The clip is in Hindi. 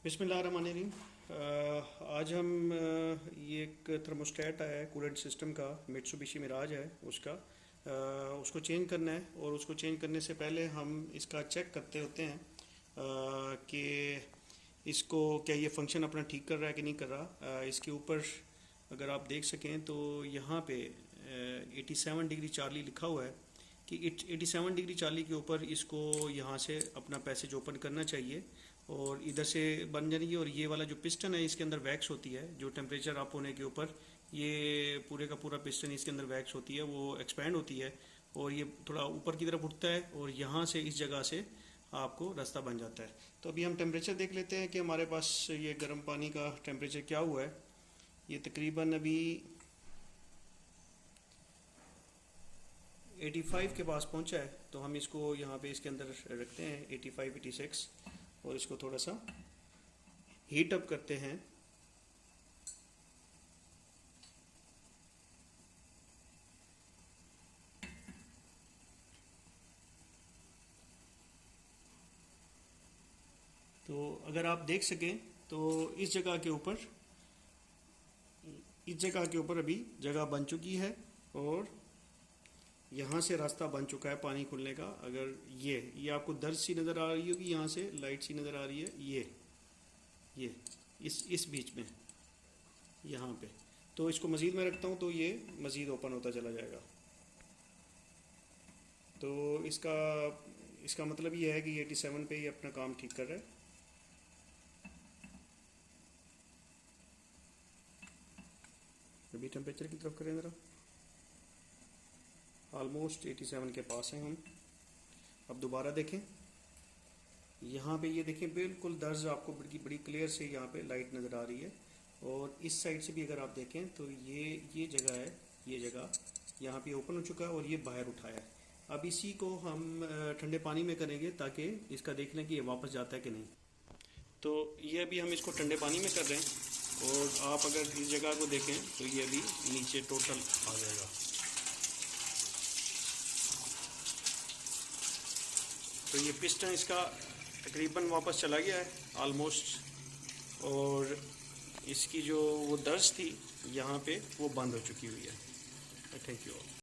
बिस्मिल्लाहिर्रहमानिर्रहीम। आज हम ये एक थर्मोस्टेट आया है कूलेंट सिस्टम का, मित्सुबिशी मिराज है उसका। उसको चेंज करना है और उसको चेंज करने से पहले हम इसका चेक करते होते हैं कि इसको क्या ये फंक्शन अपना ठीक कर रहा है कि नहीं कर रहा। इसके ऊपर अगर आप देख सकें तो यहाँ पे 87 डिग्री चार्ली लिखा हुआ है कि 87 डिग्री चार्ली के ऊपर इसको यहाँ से अपना पैसेज ओपन करना चाहिए और इधर से बन जाएगी। और ये वाला जो पिस्टन है इसके अंदर वैक्स होती है, जो टेम्परेचर अप होने के ऊपर ये पूरे का पूरा पिस्टन इसके अंदर वैक्स होती है, वो एक्सपैंड होती है और ये थोड़ा ऊपर की तरफ उठता है और यहाँ से इस जगह से आपको रास्ता बन जाता है। तो अभी हम टेम्परेचर देख लेते हैं कि हमारे पास ये गर्म पानी का टेम्परेचर क्या हुआ है। ये तकरीबन अभी 85 के पास पहुंचा है। तो हम इसको यहाँ पे इसके अंदर रखते हैं 85 86 और इसको थोड़ा सा हीट अप करते हैं। तो अगर आप देख सकें तो इस जगह के ऊपर अभी जगह बन चुकी है और यहाँ से रास्ता बन चुका है पानी खुलने का। अगर ये आपको दर्ज सी नज़र आ रही होगी, यहाँ से लाइट सी नज़र आ रही है, ये इस बीच में यहाँ पे। तो इसको मज़ीद में रखता हूँ तो ये मज़ीद ओपन होता चला जाएगा। तो इसका मतलब ये है कि 87 पे ये अपना काम ठीक कर रहा है। अभी टेम्परेचर की तरफ करें ज़रा, ऑलमोस्ट 87 के पास हैं हम। अब दोबारा देखें, यहाँ पे ये देखें बिल्कुल दर्ज आपको बड़ी क्लियर से यहाँ पे लाइट नज़र आ रही है। और इस साइड से भी अगर आप देखें तो ये जगह है, ये जगह यहाँ पे ओपन हो चुका है और ये बाहर उठाया है। अब इसी को हम ठंडे पानी में करेंगे ताकि इसका देख लें कि ये वापस जाता है कि नहीं। तो ये अभी हम इसको ठंडे पानी में कर रहे हैं और आप अगर इस जगह को देखें तो ये अभी नीचे टोटल आ जाएगा। तो ये पिस्टन इसका तकरीबन वापस चला गया है ऑलमोस्ट, और इसकी जो वो दर्ज थी यहाँ पे वो बंद हो चुकी हुई है। Thank you all.